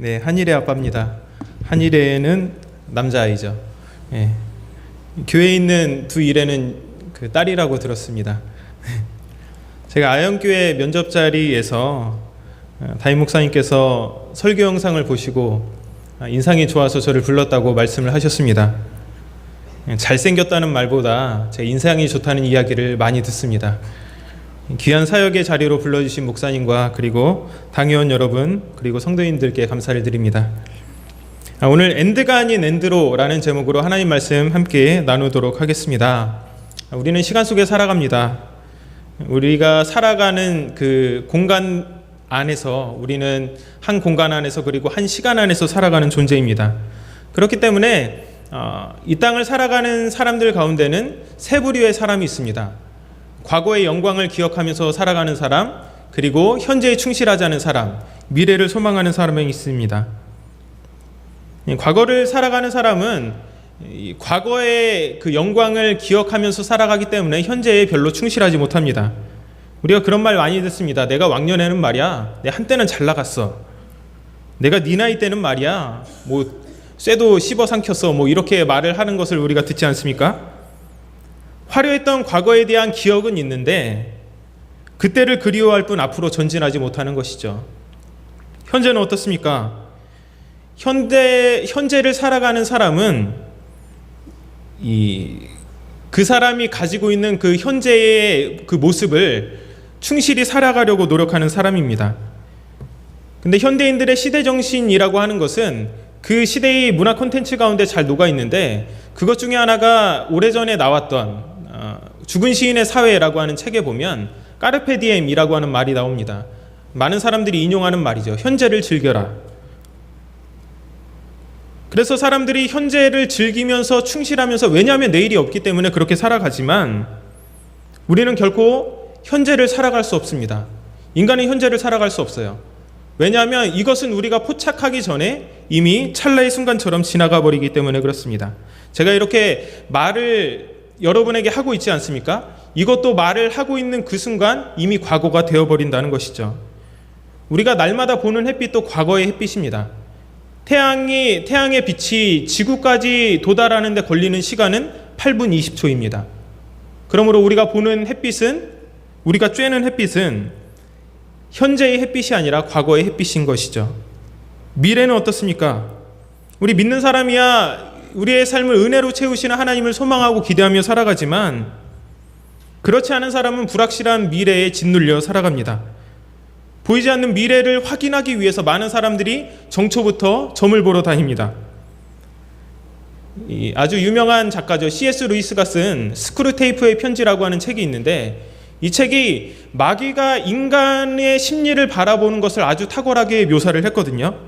네, 한일의 아빠입니다. 한일에는 남자아이죠. 예. 교회에 있는 두 일에는 그 딸이라고 들었습니다. 제가 아영교회 면접 자리에서 담임 목사님께서 설교 영상을 보시고 인상이 좋아서 저를 불렀다고 말씀을 하셨습니다. 잘생겼다는 말보다 제 인상이 좋다는 이야기를 많이 듣습니다. 귀한 사역의 자리로 불러주신 목사님과 그리고 당회원 여러분 그리고 성도인들께 감사를 드립니다. 오늘 엔드가 아닌 엔드로라는 제목으로 하나님 말씀 함께 나누도록 하겠습니다. 우리는 시간 속에 살아갑니다. 우리가 살아가는 그 공간 안에서 우리는 한 공간 안에서 그리고 한 시간 안에서 살아가는 존재입니다. 그렇기 때문에 이 땅을 살아가는 사람들 가운데는 세 부류의 사람이 있습니다. 과거의 영광을 기억하면서 살아가는 사람, 그리고 현재에 충실하지 않은 사람, 미래를 소망하는 사람이 있습니다. 과거를 살아가는 사람은 과거의 그 영광을 기억하면서 살아가기 때문에 현재에 별로 충실하지 못합니다. 우리가 그런 말 많이 듣습니다. 내가 왕년에는 말이야, 내 한때는 잘 나갔어. 내가 네 나이 때는 말이야, 뭐 쇠도 씹어 삼켰어. 뭐 이렇게 말을 하는 것을 우리가 듣지 않습니까? 화려했던 과거에 대한 기억은 있는데 그때를 그리워할 뿐 앞으로 전진하지 못하는 것이죠. 현재는 어떻습니까? 현재를 살아가는 사람은 그 사람이 가지고 있는 그 현재의 그 모습을 충실히 살아가려고 노력하는 사람입니다. 근데 현대인들의 시대 정신이라고 하는 것은 그 시대의 문화 콘텐츠 가운데 잘 녹아 있는데 그것 중에 하나가 오래전에 나왔던 죽은 시인의 사회라고 하는 책에 보면 까르페 디엠이라고 하는 말이 나옵니다. 많은 사람들이 인용하는 말이죠. 현재를 즐겨라. 그래서 사람들이 현재를 즐기면서 충실하면서, 왜냐하면 내일이 없기 때문에 그렇게 살아가지만 우리는 결코 현재를 살아갈 수 없습니다. 인간은 현재를 살아갈 수 없어요. 왜냐하면 이것은 우리가 포착하기 전에 이미 찰나의 순간처럼 지나가 버리기 때문에 그렇습니다. 제가 이렇게 말을 여러분에게 하고 있지 않습니까? 이것도 말을 하고 있는 그 순간 이미 과거가 되어버린다는 것이죠. 우리가 날마다 보는 햇빛도 과거의 햇빛입니다. 태양의 빛이 지구까지 도달하는 데 걸리는 시간은 8분 20초입니다. 그러므로 우리가 보는 햇빛은, 우리가 쬐는 햇빛은 현재의 햇빛이 아니라 과거의 햇빛인 것이죠. 미래는 어떻습니까? 우리 믿는 사람이야 우리의 삶을 은혜로 채우시는 하나님을 소망하고 기대하며 살아가지만 그렇지 않은 사람은 불확실한 미래에 짓눌려 살아갑니다. 보이지 않는 미래를 확인하기 위해서 많은 사람들이 정초부터 점을 보러 다닙니다. 아주 유명한 작가죠. C.S. 루이스가 쓴 스크루테이프의 편지라고 하는 책이 있는데 이 책이 마귀가 인간의 심리를 바라보는 것을 아주 탁월하게 묘사를 했거든요.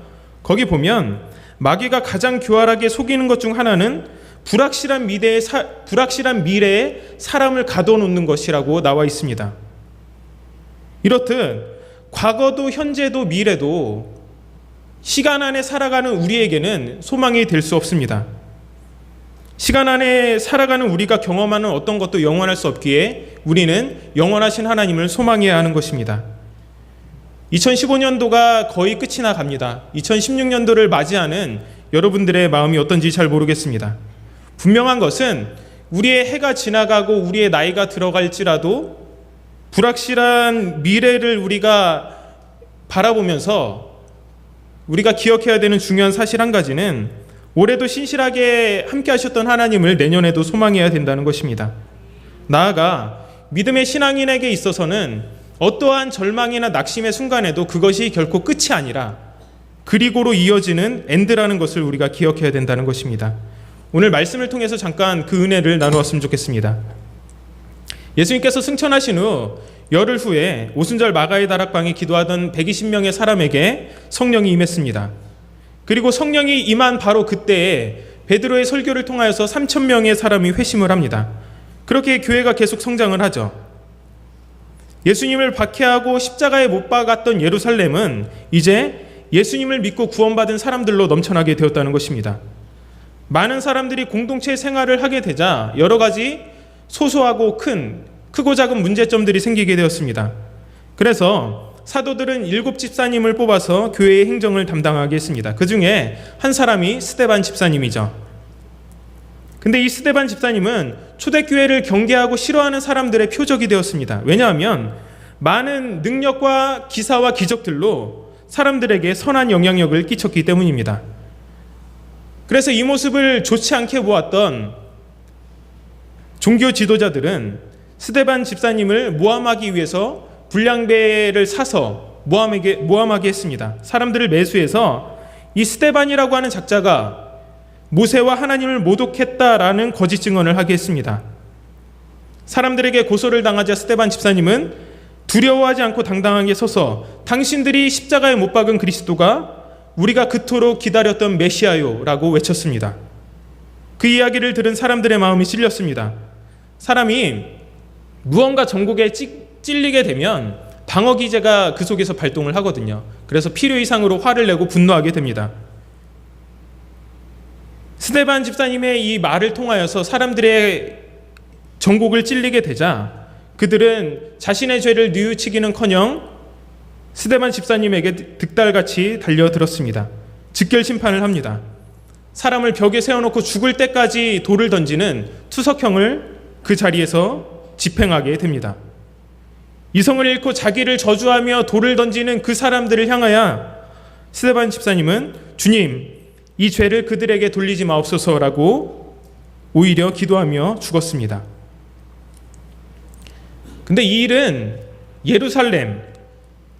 거기 보면 마귀가 가장 교활하게 속이는 것 중 하나는 불확실한 미래에 사람을 가둬놓는 것이라고 나와 있습니다. 이렇듯 과거도 현재도 미래도 시간 안에 살아가는 우리에게는 소망이 될 수 없습니다. 시간 안에 살아가는 우리가 경험하는 어떤 것도 영원할 수 없기에 우리는 영원하신 하나님을 소망해야 하는 것입니다. 2015년도가 거의 끝이 나 갑니다. 2016년도를 맞이하는 여러분들의 마음이 어떤지 잘 모르겠습니다. 분명한 것은 우리의 해가 지나가고 우리의 나이가 들어갈지라도 불확실한 미래를 우리가 바라보면서 우리가 기억해야 되는 중요한 사실 한 가지는 올해도 신실하게 함께 하셨던 하나님을 내년에도 소망해야 된다는 것입니다. 나아가 믿음의 신앙인에게 있어서는 어떠한 절망이나 낙심의 순간에도 그것이 결코 끝이 아니라 그리고로 이어지는 엔드라는 것을 우리가 기억해야 된다는 것입니다. 오늘 말씀을 통해서 잠깐 그 은혜를 나누었으면 좋겠습니다. 예수님께서 승천하신 후 열흘 후에 오순절 마가의 다락방에 기도하던 120명의 사람에게 성령이 임했습니다. 그리고 성령이 임한 바로 그때에 베드로의 설교를 통하여서 3,000명의 사람이 회심을 합니다. 그렇게 교회가 계속 성장을 하죠. 예수님을 박해하고 십자가에 못 박았던 예루살렘은 이제 예수님을 믿고 구원받은 사람들로 넘쳐나게 되었다는 것입니다. 많은 사람들이 공동체 생활을 하게 되자 여러 가지 소소하고 크고 작은 문제점들이 생기게 되었습니다. 그래서 사도들은 7 집사님을 뽑아서 교회의 행정을 담당하게 했습니다. 그 중에 한 사람이 스데반 집사님이죠. 근데 이 스데반 집사님은 초대교회를 경계하고 싫어하는 사람들의 표적이 되었습니다. 왜냐하면 많은 능력과 기사와 기적들로 사람들에게 선한 영향력을 끼쳤기 때문입니다. 그래서 이 모습을 좋지 않게 보았던 종교 지도자들은 스데반 집사님을 모함하기 위해서 불량배를 사서 모함하게 했습니다. 사람들을 매수해서 이 스데반이라고 하는 작자가 모세와 하나님을 모독했다라는 거짓 증언을 하게 했습니다. 사람들에게 고소를 당하자 스데반 집사님은 두려워하지 않고 당당하게 서서 당신들이 십자가에 못 박은 그리스도가 우리가 그토록 기다렸던 메시아요 라고 외쳤습니다. 그 이야기를 들은 사람들의 마음이 찔렸습니다. 사람이 무언가 전곡에 찔리게 되면 방어 기제가 그 속에서 발동을 하거든요. 그래서 필요 이상으로 화를 내고 분노하게 됩니다. 스데반 집사님의 이 말을 통하여서 사람들의 전곡을 찔리게 되자 그들은 자신의 죄를 뉘우치기는커녕 스데반 집사님에게 득달같이 달려들었습니다. 즉결 심판을 합니다. 사람을 벽에 세워놓고 죽을 때까지 돌을 던지는 투석형을 그 자리에서 집행하게 됩니다. 이성을 잃고 자기를 저주하며 돌을 던지는 그 사람들을 향하여 스데반 집사님은 주님, 이 죄를 그들에게 돌리지 마옵소서라고 오히려 기도하며 죽었습니다. 근데 이 일은 예루살렘,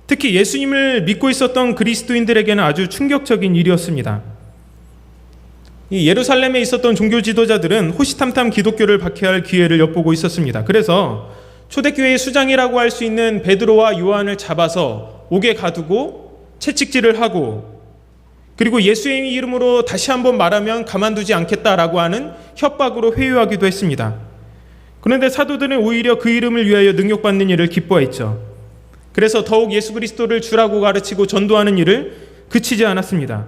특히 예수님을 믿고 있었던 그리스도인들에게는 아주 충격적인 일이었습니다. 이 예루살렘에 있었던 종교 지도자들은 호시탐탐 기독교를 박해할 기회를 엿보고 있었습니다. 그래서 초대교회의 수장이라고 할 수 있는 베드로와 요한을 잡아서 옥에 가두고 채찍질을 하고, 그리고 예수의 이름으로 다시 한번 말하면 가만두지 않겠다라고 하는 협박으로 회유하기도 했습니다. 그런데 사도들은 오히려 그 이름을 위하여 능력받는 일을 기뻐했죠. 그래서 더욱 예수 그리스도를 주라고 가르치고 전도하는 일을 그치지 않았습니다.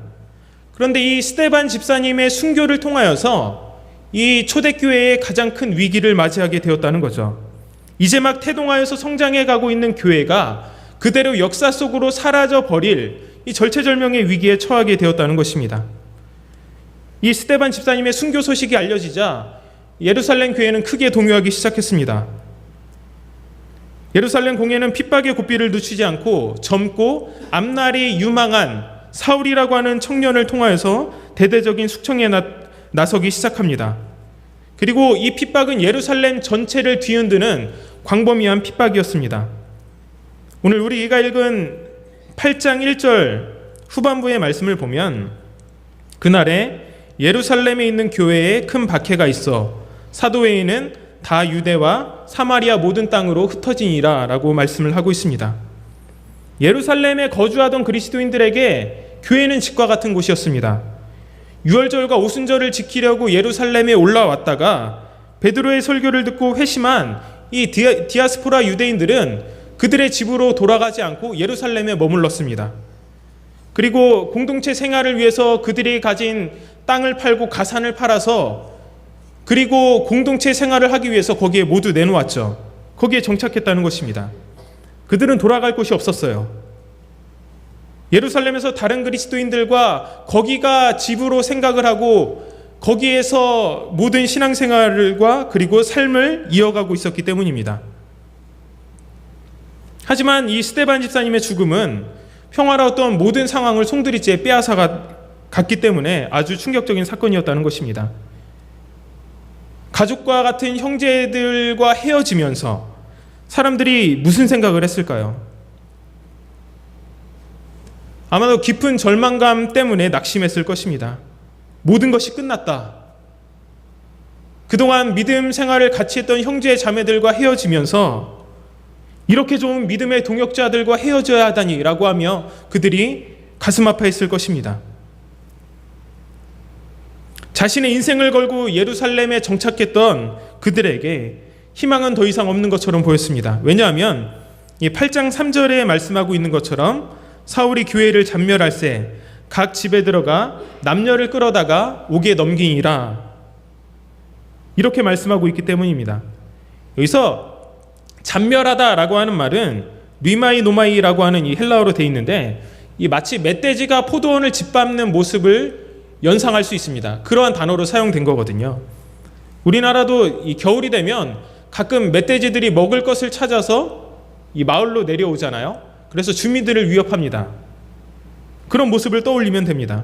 그런데 이 스데반 집사님의 순교를 통하여서 이 초대교회의 가장 큰 위기를 맞이하게 되었다는 거죠. 이제 막 태동하여서 성장해 가고 있는 교회가 그대로 역사 속으로 사라져 버릴 이 절체절명의 위기에 처하게 되었다는 것입니다. 이 스데반 집사님의 순교 소식이 알려지자 예루살렘 교회는 크게 동요하기 시작했습니다. 예루살렘 공회는 핍박의 고삐를 늦추지 않고 젊고 앞날이 유망한 사울이라고 하는 청년을 통하여서 대대적인 숙청에 나서기 시작합니다. 그리고 이 핍박은 예루살렘 전체를 뒤흔드는 광범위한 핍박이었습니다. 오늘 우리가 읽은 8장 1절 후반부의 말씀을 보면 그날에 예루살렘에 있는 교회에 큰 박해가 있어 사도회의는 다 유대와 사마리아 모든 땅으로 흩어지니라 라고 말씀을 하고 있습니다. 예루살렘에 거주하던 그리스도인들에게 교회는 집과 같은 곳이었습니다. 유월절과 오순절을 지키려고 예루살렘에 올라왔다가 베드로의 설교를 듣고 회심한 이 디아스포라 유대인들은 그들의 집으로 돌아가지 않고 예루살렘에 머물렀습니다. 그리고 공동체 생활을 위해서 그들이 가진 땅을 팔고 가산을 팔아서 그리고 공동체 생활을 하기 위해서 거기에 모두 내놓았죠. 거기에 정착했다는 것입니다. 그들은 돌아갈 곳이 없었어요. 예루살렘에서 다른 그리스도인들과 거기가 집으로 생각을 하고 거기에서 모든 신앙생활과 그리고 삶을 이어가고 있었기 때문입니다. 하지만 이 스데반 집사님의 죽음은 평화로웠던 모든 상황을 송두리째 빼앗아 갔기 때문에 아주 충격적인 사건이었다는 것입니다. 가족과 같은 형제들과 헤어지면서 사람들이 무슨 생각을 했을까요? 아마도 깊은 절망감 때문에 낙심했을 것입니다. 모든 것이 끝났다. 그동안 믿음 생활을 같이 했던 형제 자매들과 헤어지면서 이렇게 좋은 믿음의 동역자들과 헤어져야 하다니 라고 하며 그들이 가슴 아파했을 것입니다. 자신의 인생을 걸고 예루살렘에 정착했던 그들에게 희망은 더 이상 없는 것처럼 보였습니다. 왜냐하면 이 8장 3절에 말씀하고 있는 것처럼 사울이 교회를 잔멸할세 각 집에 들어가 남녀를 끌어다가 옥에 넘기니라 이렇게 말씀하고 있기 때문입니다. 여기서 잔멸하다라고 하는 말은 리마이노마이라고 하는 이 헬라어로 되어 있는데, 이 마치 멧돼지가 포도원을 짓밟는 모습을 연상할 수 있습니다. 그러한 단어로 사용된 거거든요. 우리나라도 이 겨울이 되면 가끔 멧돼지들이 먹을 것을 찾아서 이 마을로 내려오잖아요. 그래서 주민들을 위협합니다. 그런 모습을 떠올리면 됩니다.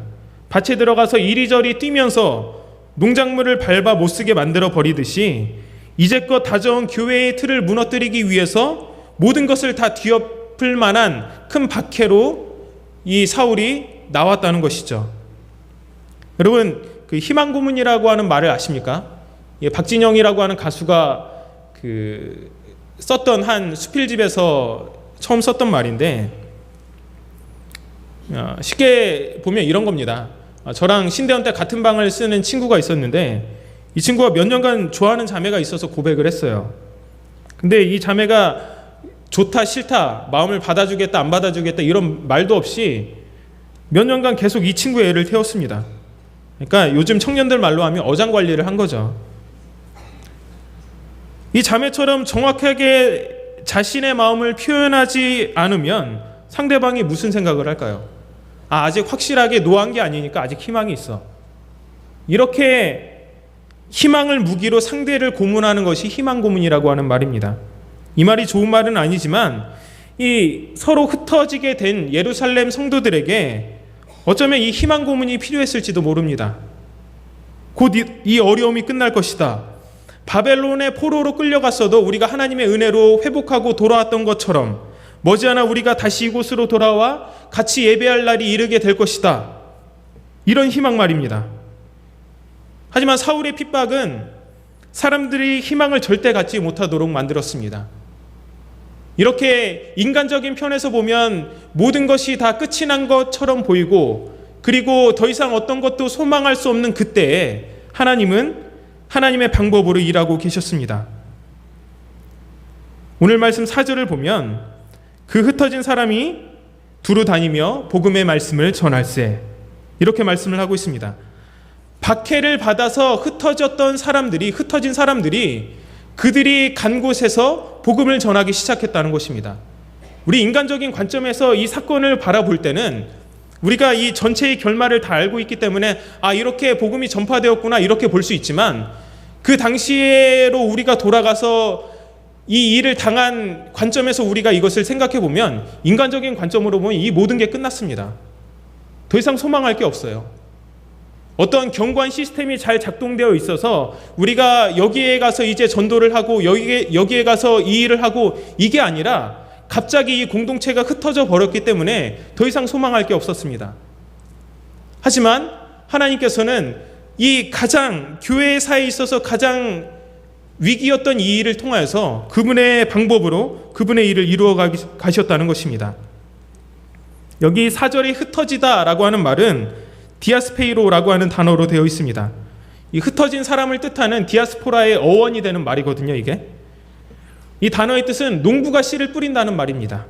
밭에 들어가서 이리저리 뛰면서 농작물을 밟아 못쓰게 만들어 버리듯이 이제껏 다져온 교회의 틀을 무너뜨리기 위해서 모든 것을 다 뒤엎을 만한 큰 박해로 이 사울이 나왔다는 것이죠. 여러분, 그 희망 고문이라고 하는 말을 아십니까? 박진영이라고 하는 가수가 썼던 한 수필집에서 처음 썼던 말인데, 쉽게 보면 이런 겁니다. 저랑 신대원 때 같은 방을 쓰는 친구가 있었는데, 이 친구가 몇 년간 좋아하는 자매가 있어서 고백을 했어요. 근데 이 자매가 좋다 싫다, 마음을 받아주겠다 안 받아주겠다 이런 말도 없이 몇 년간 계속 이 친구의 애를 태웠습니다. 그러니까 요즘 청년들 말로 하면 어장관리를 한 거죠. 이 자매처럼 정확하게 자신의 마음을 표현하지 않으면 상대방이 무슨 생각을 할까요? 아직 확실하게 노한 게 아니니까 아직 희망이 있어. 이렇게 희망을 무기로 상대를 고문하는 것이 희망 고문이라고 하는 말입니다. 이 말이 좋은 말은 아니지만 이 서로 흩어지게 된 예루살렘 성도들에게 어쩌면 이 희망 고문이 필요했을지도 모릅니다. 곧 이 어려움이 끝날 것이다. 바벨론의 포로로 끌려갔어도 우리가 하나님의 은혜로 회복하고 돌아왔던 것처럼 머지않아 우리가 다시 이곳으로 돌아와 같이 예배할 날이 이르게 될 것이다. 이런 희망 말입니다. 하지만 사울의 핍박은 사람들이 희망을 절대 갖지 못하도록 만들었습니다. 이렇게 인간적인 편에서 보면 모든 것이 다 끝이 난 것처럼 보이고, 그리고 더 이상 어떤 것도 소망할 수 없는 그때에 하나님은 하나님의 방법으로 일하고 계셨습니다. 오늘 말씀 4절을 보면 그 흩어진 사람이 두루 다니며 복음의 말씀을 전할세, 이렇게 말씀을 하고 있습니다. 박해를 받아서 흩어진 사람들이 그들이 간 곳에서 복음을 전하기 시작했다는 것입니다. 우리 인간적인 관점에서 이 사건을 바라볼 때는 우리가 이 전체의 결말을 다 알고 있기 때문에 이렇게 복음이 전파되었구나 이렇게 볼 수 있지만, 그 당시로 우리가 돌아가서 이 일을 당한 관점에서 우리가 이것을 생각해 보면, 인간적인 관점으로 보면 이 모든 게 끝났습니다. 더 이상 소망할 게 없어요. 어떤 경관 시스템이 잘 작동되어 있어서 우리가 여기에 가서 이제 전도를 하고 여기에 가서 이 일을 하고, 이게 아니라 갑자기 이 공동체가 흩어져 버렸기 때문에 더 이상 소망할 게 없었습니다. 하지만 하나님께서는 이 교회사에 있어서 가장 위기였던 이 일을 통하여서 그분의 방법으로 그분의 일을 이루어 가셨다는 것입니다. 여기 4절에 흩어지다라고 하는 말은 디아스페이로라고 하는 단어로 되어 있습니다. 이 흩어진 사람을 뜻하는 디아스포라의 어원이 되는 말이거든요. 이게 이 단어의 뜻은 농부가 씨를 뿌린다는 말입니다.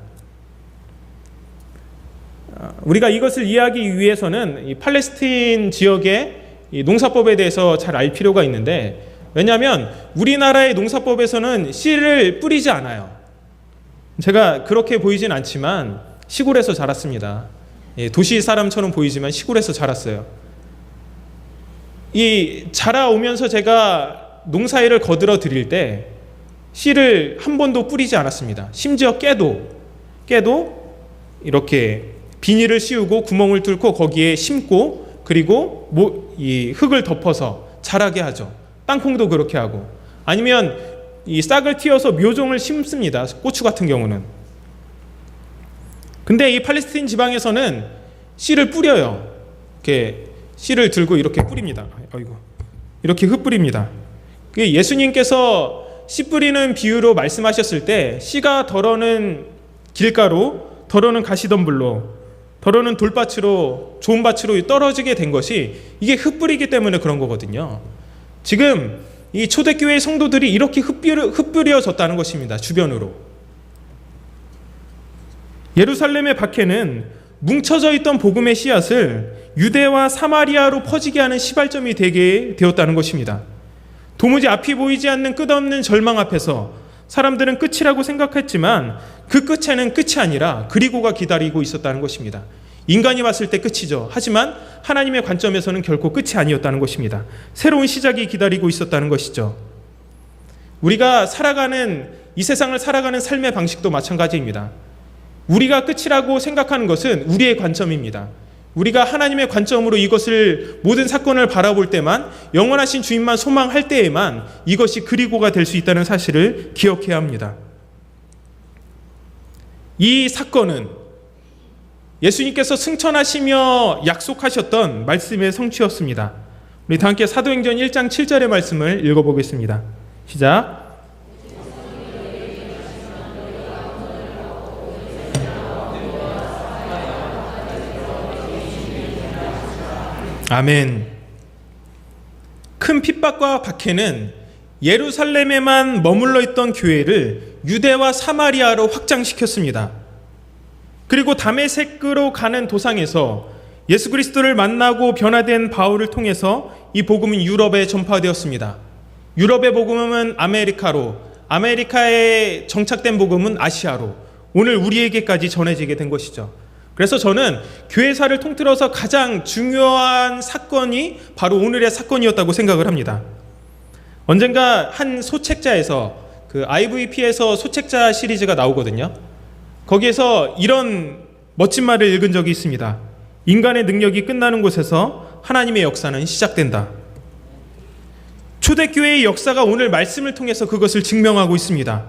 우리가 이것을 이해하기 위해서는 이 팔레스틴 지역의 이 농사법에 대해서 잘 알 필요가 있는데, 왜냐하면 우리나라의 농사법에서는 씨를 뿌리지 않아요. 제가 그렇게 보이진 않지만 시골에서 자랐습니다. 도시 사람처럼 보이지만 시골에서 자랐어요. 이 자라오면서 제가 농사일을 거들어 드릴 때 씨를 한 번도 뿌리지 않았습니다. 심지어 깨도 이렇게 비닐을 씌우고 구멍을 뚫고 거기에 심고, 그리고 이 흙을 덮어서 자라게 하죠. 땅콩도 그렇게 하고, 아니면 이 싹을 틔워서 묘종을 심습니다. 고추 같은 경우는. 근데 이 팔레스틴 지방에서는 씨를 뿌려요. 이렇게 씨를 들고 이렇게 뿌립니다. 이렇게 흩뿌립니다. 예수님께서 씨 뿌리는 비유로 말씀하셨을 때 씨가 덜어는 길가로, 덜어는 가시덤불로, 덜어는 돌밭으로, 좋은 밭으로 떨어지게 된 것이 이게 흩뿌리기 때문에 그런 거거든요. 지금 이 초대교회 성도들이 이렇게 흩뿌려졌다는 것입니다. 주변으로. 예루살렘의 박해는 뭉쳐져 있던 복음의 씨앗을 유대와 사마리아로 퍼지게 하는 시발점이 되게 되었다는 것입니다. 도무지 앞이 보이지 않는 끝없는 절망 앞에서 사람들은 끝이라고 생각했지만 그 끝에는 끝이 아니라 그리고가 기다리고 있었다는 것입니다. 인간이 봤을 때 끝이죠. 하지만 하나님의 관점에서는 결코 끝이 아니었다는 것입니다. 새로운 시작이 기다리고 있었다는 것이죠. 우리가 살아가는 이 세상을 살아가는 삶의 방식도 마찬가지입니다. 우리가 끝이라고 생각하는 것은 우리의 관점입니다. 우리가 하나님의 관점으로 이것을 모든 사건을 바라볼 때만, 영원하신 주님만 소망할 때에만 이것이 그리고가 될 수 있다는 사실을 기억해야 합니다. 이 사건은 예수님께서 승천하시며 약속하셨던 말씀의 성취였습니다. 우리 다 함께 사도행전 1장 7절의 말씀을 읽어보겠습니다. 시작. 아멘. 큰 핍박과 박해는 예루살렘에만 머물러 있던 교회를 유대와 사마리아로 확장시켰습니다. 그리고 다메섹으로 가는 도상에서 예수 그리스도를 만나고 변화된 바울을 통해서 이 복음은 유럽에 전파되었습니다. 유럽의 복음은 아메리카로, 아메리카에 정착된 복음은 아시아로, 오늘 우리에게까지 전해지게 된 것이죠. 그래서 저는 교회사를 통틀어서 가장 중요한 사건이 바로 오늘의 사건이었다고 생각을 합니다. 언젠가 한 소책자에서, 그 IVP에서 소책자 시리즈가 나오거든요. 거기에서 이런 멋진 말을 읽은 적이 있습니다. 인간의 능력이 끝나는 곳에서 하나님의 역사는 시작된다. 초대교회의 역사가 오늘 말씀을 통해서 그것을 증명하고 있습니다.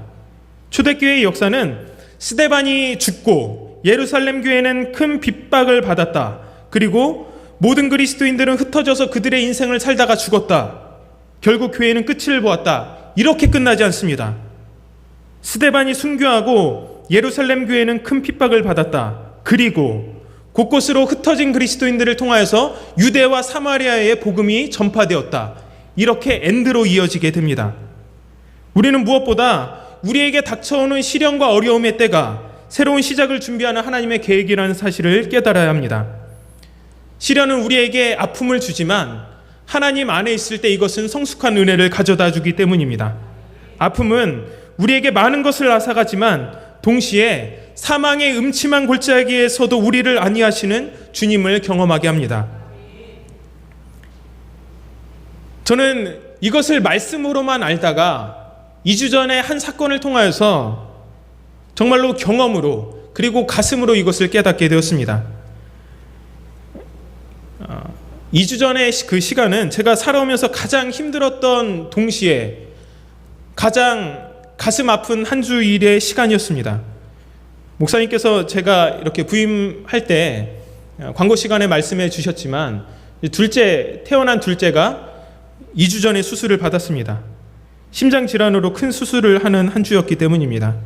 초대교회의 역사는 스데반이 죽고 예루살렘 교회는 큰 핍박을 받았다. 그리고 모든 그리스도인들은 흩어져서 그들의 인생을 살다가 죽었다. 결국 교회는 끝을 보았다. 이렇게 끝나지 않습니다. 스데반이 순교하고 예루살렘 교회는 큰 핍박을 받았다. 그리고 곳곳으로 흩어진 그리스도인들을 통하여서 유대와 사마리아의 복음이 전파되었다. 이렇게 엔드로 이어지게 됩니다. 우리는 무엇보다 우리에게 닥쳐오는 시련과 어려움의 때가 새로운 시작을 준비하는 하나님의 계획이라는 사실을 깨달아야 합니다. 시련은 우리에게 아픔을 주지만 하나님 안에 있을 때 이것은 성숙한 은혜를 가져다 주기 때문입니다. 아픔은 우리에게 많은 것을 앗아가지만 동시에 사망의 음침한 골짜기에서도 우리를 안위하시는 주님을 경험하게 합니다. 저는 이것을 말씀으로만 알다가 2주 전에 한 사건을 통하여서 정말로 경험으로 그리고 가슴으로 이것을 깨닫게 되었습니다. 2주 전에 그 시간은 제가 살아오면서 가장 힘들었던 동시에 가장 가슴 아픈 한 주일의 시간이었습니다. 목사님께서 제가 이렇게 부임할 때 광고 시간에 말씀해 주셨지만 태어난 둘째가 2주 전에 수술을 받았습니다. 심장 질환으로 큰 수술을 하는 한 주였기 때문입니다.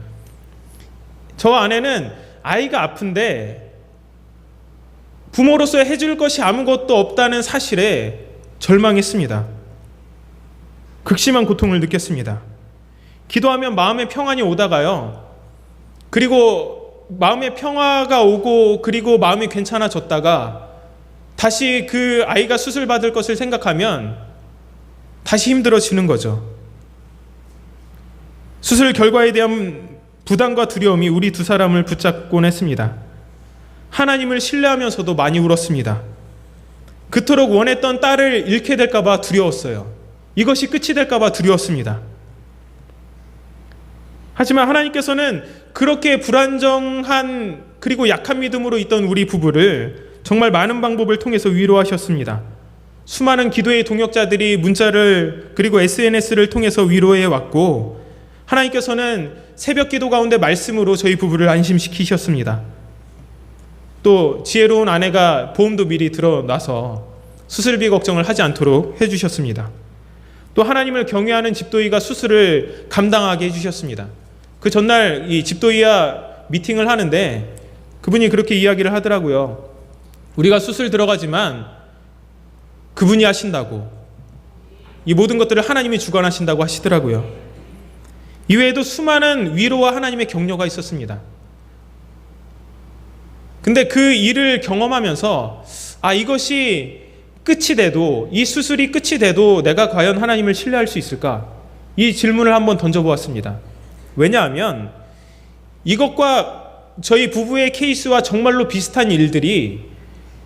저 아내는 아이가 아픈데 부모로서 해줄 것이 아무것도 없다는 사실에 절망했습니다. 극심한 고통을 느꼈습니다. 기도하면 마음의 평안이 오다가요. 그리고 마음의 평화가 오고 그리고 마음이 괜찮아졌다가 다시 그 아이가 수술받을 것을 생각하면 다시 힘들어지는 거죠. 수술 결과에 대한 부담과 두려움이 우리 두 사람을 붙잡곤 했습니다. 하나님을 신뢰하면서도 많이 울었습니다. 그토록 원했던 딸을 잃게 될까 봐 두려웠어요. 이것이 끝이 될까 봐 두려웠습니다. 하지만 하나님께서는 그렇게 불안정한 그리고 약한 믿음으로 있던 우리 부부를 정말 많은 방법을 통해서 위로하셨습니다. 수많은 기도의 동역자들이 문자를 그리고 SNS를 통해서 위로해 왔고 하나님께서는 새벽 기도 가운데 말씀으로 저희 부부를 안심시키셨습니다. 또 지혜로운 아내가 보험도 미리 들어놔서 수술비 걱정을 하지 않도록 해주셨습니다. 또 하나님을 경외하는 집도이가 수술을 감당하게 해주셨습니다. 그 전날 이 집도이와 미팅을 하는데 그분이 그렇게 이야기를 하더라고요. 우리가 수술 들어가지만 그분이 하신다고, 이 모든 것들을 하나님이 주관하신다고 하시더라고요. 이외에도 수많은 위로와 하나님의 격려가 있었습니다. 근데 그 일을 경험하면서 이것이 끝이 돼도, 이 수술이 끝이 돼도 내가 과연 하나님을 신뢰할 수 있을까? 이 질문을 한번 던져보았습니다. 왜냐하면 이것과 저희 부부의 케이스와 정말로 비슷한 일들이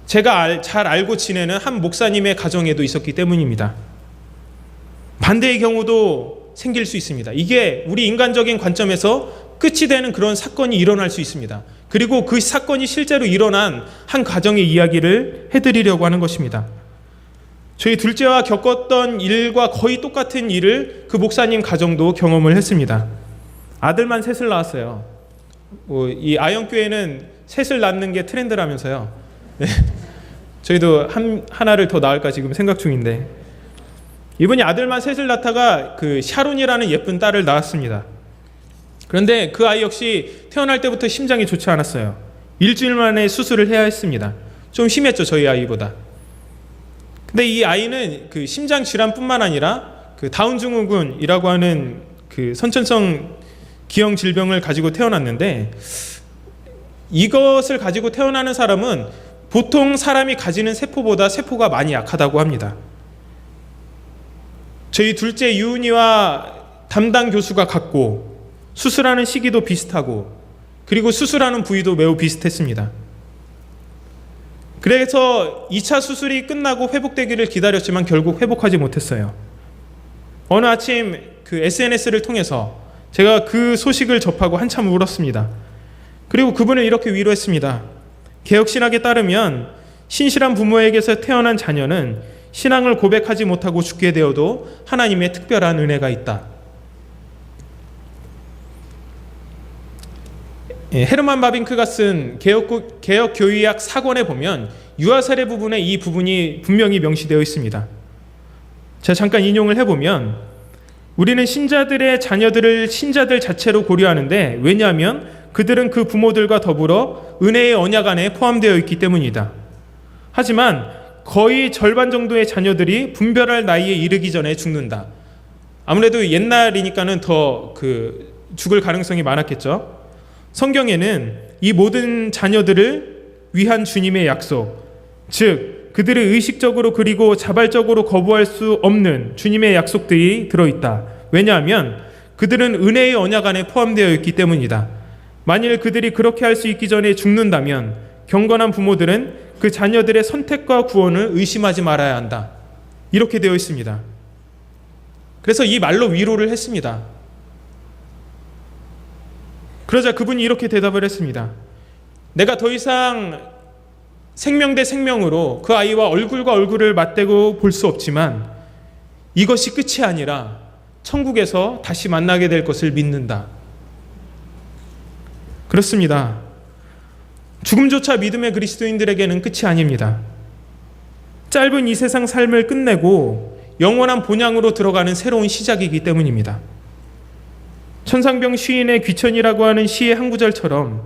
제가 잘 알고 지내는 한 목사님의 가정에도 있었기 때문입니다. 반대의 경우도 생길 수 있습니다. 이게 우리 인간적인 관점에서 끝이 되는 그런 사건이 일어날 수 있습니다. 그리고 그 사건이 실제로 일어난 한 가정의 이야기를 해드리려고 하는 것입니다. 저희 둘째와 겪었던 일과 거의 똑같은 일을 그 목사님 가정도 경험을 했습니다. 아들만 셋을 낳았어요. 이 아영교회는 셋을 낳는 게 트렌드라면서요. 네. 저희도 하나를 더 낳을까 지금 생각 중인데, 이분이 아들만 셋을 낳다가 그 샤론이라는 예쁜 딸을 낳았습니다. 그런데 그 아이 역시 태어날 때부터 심장이 좋지 않았어요. 일주일 만에 수술을 해야 했습니다. 좀 심했죠, 저희 아이보다. 근데 이 아이는 그 심장 질환뿐만 아니라 그 다운 증후군이라고 하는 그 선천성 기형 질병을 가지고 태어났는데, 이것을 가지고 태어나는 사람은 보통 사람이 가지는 세포보다 세포가 많이 약하다고 합니다. 저희 둘째 유은이와 담당 교수가 같고, 수술하는 시기도 비슷하고, 그리고 수술하는 부위도 매우 비슷했습니다. 그래서 2차 수술이 끝나고 회복되기를 기다렸지만 결국 회복하지 못했어요. 어느 아침 그 SNS를 통해서 제가 그 소식을 접하고 한참 울었습니다. 그리고 그분을 이렇게 위로했습니다. 개혁신학에 따르면 신실한 부모에게서 태어난 자녀는 신앙을 고백하지 못하고 죽게 되어도 하나님의 특별한 은혜가 있다. 헤르만 바빙크가 쓴 개혁교의학 4권에 보면 유아세례 부분에 이 부분이 분명히 명시되어 있습니다. 제가 잠깐 인용을 해보면, 우리는 신자들의 자녀들을 신자들 자체로 고려하는데, 왜냐하면 그들은 그 부모들과 더불어 은혜의 언약 안에 포함되어 있기 때문이다. 하지만 거의 절반 정도의 자녀들이 분별할 나이에 이르기 전에 죽는다. 아무래도 옛날이니까는 더 죽을 가능성이 많았겠죠. 성경에는 이 모든 자녀들을 위한 주님의 약속, 즉 그들이 의식적으로 그리고 자발적으로 거부할 수 없는 주님의 약속들이 들어있다. 왜냐하면 그들은 은혜의 언약 안에 포함되어 있기 때문이다. 만일 그들이 그렇게 할 수 있기 전에 죽는다면 경건한 부모들은 그 자녀들의 선택과 구원을 의심하지 말아야 한다. 이렇게 되어 있습니다. 그래서 이 말로 위로를 했습니다. 그러자 그분이 이렇게 대답을 했습니다. 내가 더 이상 생명 대 생명으로 그 아이와 얼굴과 얼굴을 맞대고 볼 수 없지만 이것이 끝이 아니라 천국에서 다시 만나게 될 것을 믿는다. 그렇습니다. 죽음조차 믿음의 그리스도인들에게는 끝이 아닙니다. 짧은 이 세상 삶을 끝내고 영원한 본향으로 들어가는 새로운 시작이기 때문입니다. 천상병 시인의 귀천이라고 하는 시의 한 구절처럼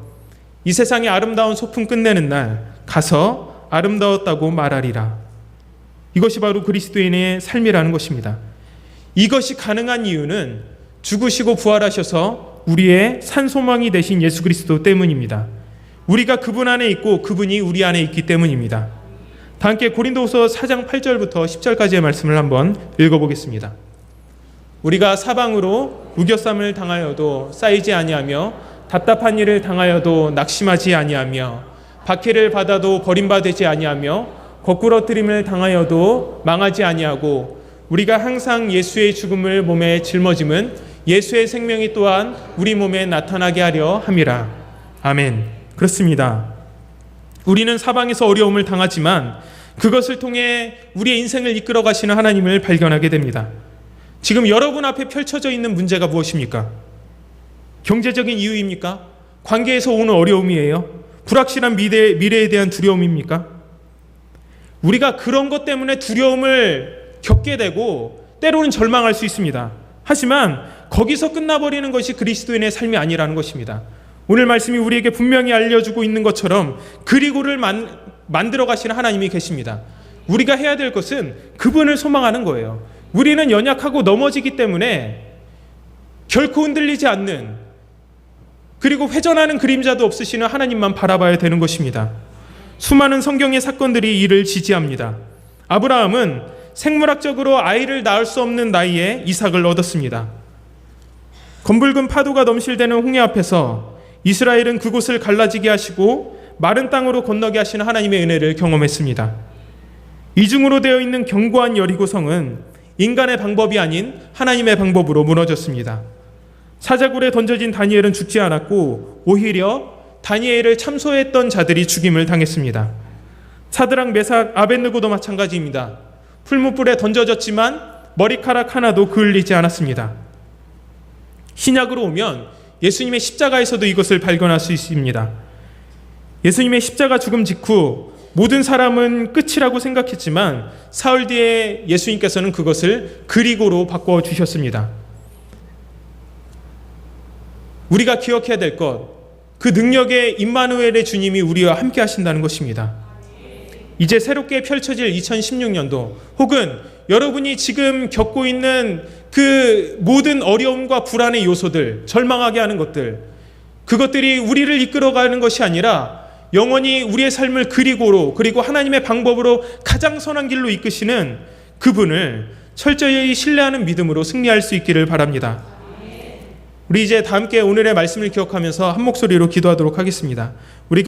이 세상의 아름다운 소풍 끝내는 날 가서 아름다웠다고 말하리라. 이것이 바로 그리스도인의 삶이라는 것입니다. 이것이 가능한 이유는 죽으시고 부활하셔서 우리의 산소망이 되신 예수 그리스도 때문입니다. 우리가 그분 안에 있고 그분이 우리 안에 있기 때문입니다. 다 함께 고린도후서 4장 8절부터 10절까지의 말씀을 한번 읽어보겠습니다. 우리가 사방으로 우겨쌈을 당하여도 쌓이지 아니하며 답답한 일을 당하여도 낙심하지 아니하며 박해를 받아도 버림받지 아니하며 거꾸러뜨림을 당하여도 망하지 아니하고 우리가 항상 예수의 죽음을 몸에 짊어짐은 예수의 생명이 또한 우리 몸에 나타나게 하려 함이라. 아멘. 그렇습니다. 우리는 사방에서 어려움을 당하지만 그것을 통해 우리의 인생을 이끌어 가시는 하나님을 발견하게 됩니다. 지금 여러분 앞에 펼쳐져 있는 문제가 무엇입니까? 경제적인 이유입니까? 관계에서 오는 어려움이에요? 불확실한 미래에 대한 두려움입니까? 우리가 그런 것 때문에 두려움을 겪게 되고 때로는 절망할 수 있습니다. 하지만 거기서 끝나버리는 것이 그리스도인의 삶이 아니라는 것입니다. 오늘 말씀이 우리에게 분명히 알려주고 있는 것처럼 그리고를 만들어 가시는 하나님이 계십니다. 우리가 해야 될 것은 그분을 소망하는 거예요. 우리는 연약하고 넘어지기 때문에 결코 흔들리지 않는, 그리고 회전하는 그림자도 없으시는 하나님만 바라봐야 되는 것입니다. 수많은 성경의 사건들이 이를 지지합니다. 아브라함은 생물학적으로 아이를 낳을 수 없는 나이에 이삭을 얻었습니다. 검붉은 파도가 넘실대는 홍해 앞에서 이스라엘은 그곳을 갈라지게 하시고 마른 땅으로 건너게 하시는 하나님의 은혜를 경험했습니다. 이중으로 되어 있는 견고한 여리고성은 인간의 방법이 아닌 하나님의 방법으로 무너졌습니다. 사자굴에 던져진 다니엘은 죽지 않았고 오히려 다니엘을 참소했던 자들이 죽임을 당했습니다. 사드락, 메삭, 아벳느고도 마찬가지입니다. 풀무불에 던져졌지만 머리카락 하나도 그을리지 않았습니다. 신약으로 오면 예수님의 십자가에서도 이것을 발견할 수 있습니다. 예수님의 십자가 죽음 직후 모든 사람은 끝이라고 생각했지만 사흘 뒤에 예수님께서는 그것을 그리고로 바꿔주셨습니다. 우리가 기억해야 될 것, 그 능력의 임마누엘의 주님이 우리와 함께 하신다는 것입니다. 이제 새롭게 펼쳐질 2016년도 혹은 여러분이 지금 겪고 있는 그 모든 어려움과 불안의 요소들, 절망하게 하는 것들, 그것들이 우리를 이끌어가는 것이 아니라 영원히 우리의 삶을 그리고로, 그리고 하나님의 방법으로 가장 선한 길로 이끄시는 그분을 철저히 신뢰하는 믿음으로 승리할 수 있기를 바랍니다. 우리 이제 다 함께 오늘의 말씀을 기억하면서 한 목소리로 기도하도록 하겠습니다. 우리